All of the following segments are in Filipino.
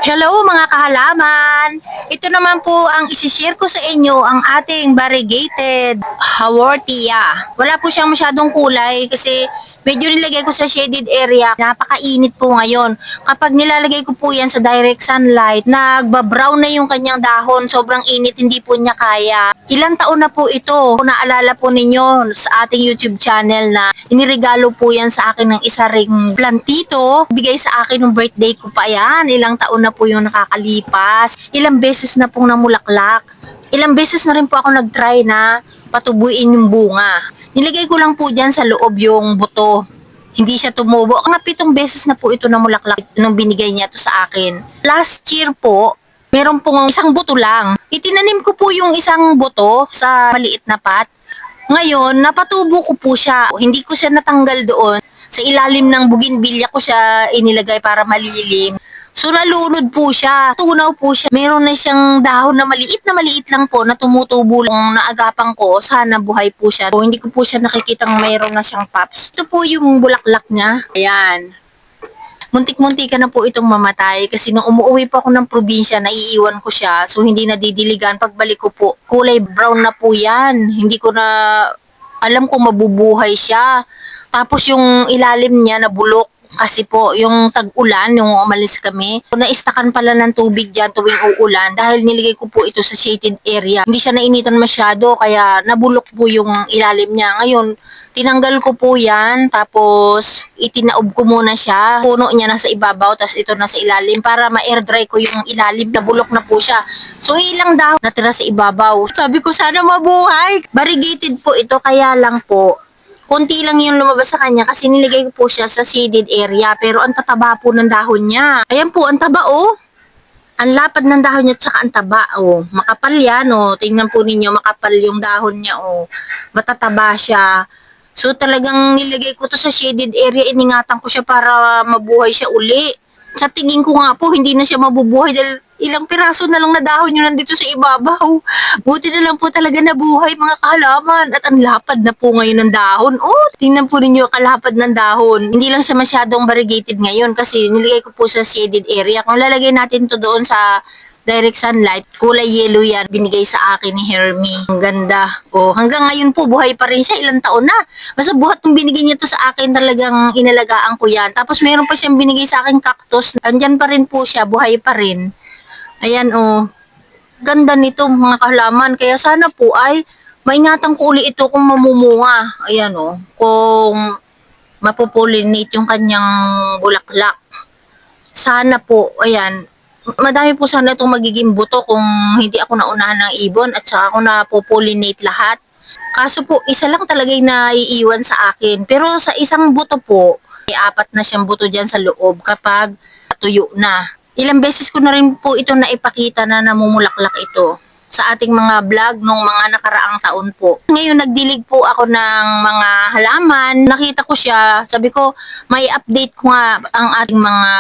Hello mga kahalaman! Ito naman po ang isishare ko sa inyo ang ating variegated haworthia. Wala po siyang masyadong kulay kasi medyo nilagay ko sa shaded area. Napakainit po ngayon. Kapag nilalagay ko po yan sa direct sunlight, nagbabrown na yung kanyang dahon. Sobrang init, hindi po niya kaya. Ilang taon na po ito. Naalala po ninyo sa ating YouTube channel na iniregalo po yan sa akin ng isa ring plantito. Bigay sa akin ng birthday ko pa yan. Ilang taon na po yung nakakalipas. Ilang beses na pong namulaklak. Ilang beses na rin po ako nag-try na patubuin yung bunga. Nilagay ko lang po dyan sa loob yung buto. Hindi siya tumubo. Mga 7 beses na po ito namulaklak nung binigay niya to sa akin. Last year po, meron pong isang buto lang. Itinanim ko po yung isang buto sa maliit na pot. Ngayon, napatubo ko po siya. Hindi ko siya natanggal doon. Sa ilalim ng bougainvillea ko siya inilagay para malilim. So nalunod po siya, tunaw po siya. Meron na siyang dahon na maliit lang po na tumutubo lang naagapan ko. Sana buhay po siya. So, hindi ko po siya nakikitang mayroon na siyang pops. Ito po yung bulaklak niya. Ayan. Muntik-muntika na po itong mamatay kasi nung umuwi po ako ng probinsya, naiiwan ko siya. So hindi nadidiligan. Pagbalik ko po, kulay brown na po yan. Hindi ko na alam kung mabubuhay siya. Tapos yung ilalim niya nabulok. Kasi po, yung tag-ulan, yung umalis kami, naistakan pala ng tubig dyan tuwing uulan dahil niligay ko po ito sa shaded area. Hindi siya nainitan masyado, kaya nabulok po yung ilalim niya. Ngayon, tinanggal ko po yan, tapos itinaob ko muna siya. Puno niya nasa ibabaw, tapos ito nasa ilalim para ma-air dry ko yung ilalim. Nabulok na po siya. So, ilang dahon natira sa ibabaw. Sabi ko, sana mabuhay. Variegated po ito, kaya lang po, konti lang yung lumabas sa kanya kasi niligay ko po siya sa shaded area. Pero ang tataba po ng dahon niya. Ayan po, ang taba oh. Ang lapad ng dahon niya tsaka ang taba oh. Makapal yan oh. Tingnan po ninyo, makapal yung dahon niya oh. Matataba siya. So talagang nilagay ko to sa shaded area. Iningatan ko siya para mabuhay siya uli. Sa tingin ko nga po, hindi na siya mabubuhay dahil ilang piraso na lang na dahon yun nandito sa ibabaw. Buti na lang po talaga nabuhay mga kahalaman. At ang lapad na po ngayon ng dahon. Oh, tingnan po ninyo kalapad ng dahon. Hindi lang siya masyadong variegated ngayon kasi niligay ko po sa shaded area. Kung lalagay natin to doon sa direct sunlight, kulay yellow yan, binigay sa akin ni Hermie. Ang ganda. Oh, hanggang ngayon po, buhay pa rin siya. Ilang taon na. Basta buhat nung binigay niya to sa akin, talagang inalagaan ko yan. Tapos meron pa siyang binigay sa akin cactus. Andyan pa rin po siya, buhay pa rin. Ayan, oh. Ganda nito, mga kahalaman. Kaya sana po ay maingatan ko uli ito kung mamumunga. Ayan, oh. Kung mapupollinate yung kanyang bulaklak. Sana po, ayan, madami po sana itong magiging buto kung hindi ako naunahan ng ibon at saka ako na-pollinate lahat. Kaso po, isa lang talaga yung naiiwan sa akin. Pero sa isang buto po, may 4 na siyang buto dyan sa loob kapag tuyo na. Ilang beses ko na rin po ito naipakita na namumulaklak ito sa ating mga vlog nung mga nakaraang taon po. Ngayon nagdilig po ako ng mga halaman. Nakita ko siya, sabi ko may update ko nga ang ating mga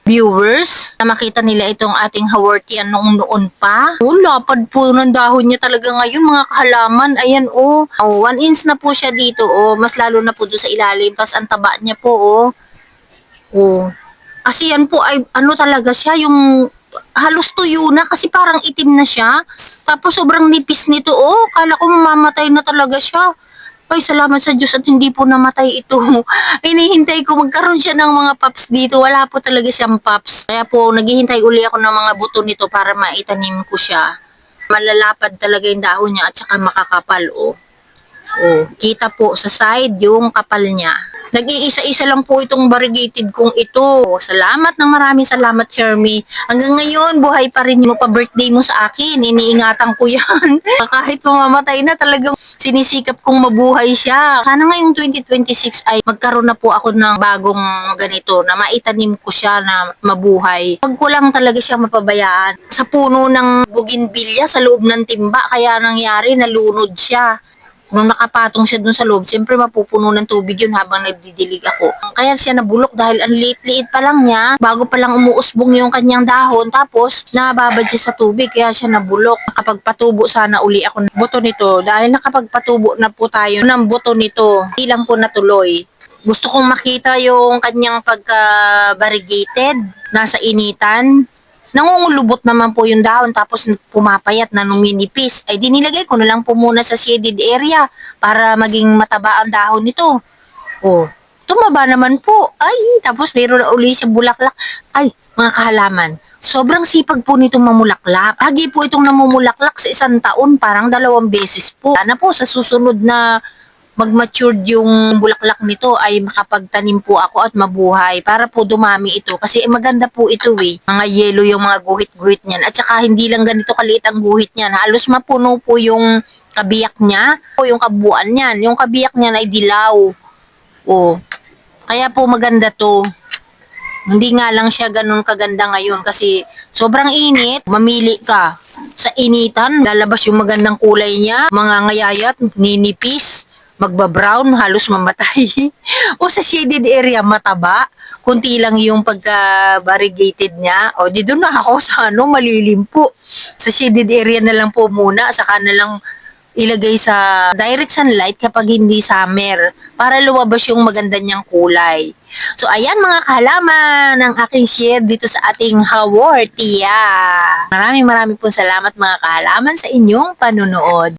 viewers na makita nila itong ating haworthia noon pa. Oh, lapad po ng dahon niya talaga ngayon mga kahalaman. Ayan oh. 1 inch na po siya dito oh. Mas lalo na po doon sa ilalim. Tapos ang taba niya po oh. Oh. Kasi yan po ay ano talaga siya yung halos tuyo na kasi parang itim na siya. Tapos sobrang nipis nito oh. Kala ko mamamatay na talaga siya. Ay, salamat sa Diyos at hindi po namatay ito. Hinihintay ko magkaroon siya ng mga pups dito. Wala po talaga siyang pups. Kaya po, naghihintay uli ako ng mga buto nito para maitanim ko siya. Malalapad talaga yung dahon niya at saka makakapal, oh. Oh, kita po sa side yung kapal niya. Nag-iisa-isa lang po itong variegated kong ito. Salamat ng maraming salamat, Hermie. Hanggang ngayon, buhay pa rin mo pa birthday mo sa akin. Iniingatan ko yan. Kahit mamamatay na, talagang sinisikap kong mabuhay siya. Sana ngayong 2026 ay magkaroon na po ako ng bagong ganito na maitanim ko siya na mabuhay. Pag ko lang talaga siya mapabayaan. Sa puno ng bougainvillea sa loob ng timba, kaya nangyari, nalunod siya. Nung nakapatong siya dun sa loob, siyempre mapupuno ng tubig yun habang nagdidilig ako. Kaya siya nabulok dahil ang liit-liit pa lang niya, bago pa lang umuusbong yung kanyang dahon, tapos nababad siya sa tubig, kaya siya nabulok. Nakapagpatubo sana uli ako ng buto nito, dahil nakapagpatubo na po tayo ng buto nito, ilang po natuloy. Gusto kong makita yung kanyang pagka-variegated, nasa initan. nangungulubot naman po yung dahon tapos pumapayat na numinipis. Ay dinilagay ko na lang po muna sa shaded area para maging mataba ang dahon nito. Oh, tumaba naman po. Ay, tapos meron na uli siya bulaklak. Ay, mga kahalaman, sobrang sipag po nitong mamulaklak. Lagi po itong namumulaklak sa isang taon, parang 2 beses po. Sana po sa susunod na mag-matured yung bulaklak nito ay makapagtanim po ako at mabuhay para po dumami ito. Kasi maganda po ito eh. Mga yellow yung mga guhit-guhit niyan. At saka hindi lang ganito kaliit ang guhit niyan. Halos mapuno po yung kabiyak niya o yung kabuuan niyan. Yung kabiyak niyan ay dilaw. Oh. Kaya po maganda to. Hindi nga lang siya ganun kaganda ngayon kasi sobrang init. Mamili ka. Sa initan, lalabas yung magandang kulay niya. Mga ngayayat, ninipis, magba-brown, halos mamatay. O sa shaded area, mataba. Kunti lang yung pagka-variegated niya. O di doon na ako sa malilim po. Sa shaded area na lang po muna. Saka na lang ilagay sa direct sunlight kapag hindi summer para lumabas yung maganda niyang kulay. So, ayan mga kahalaman ang aking share dito sa ating Haworthia. Maraming po salamat mga kahalaman sa inyong panunood.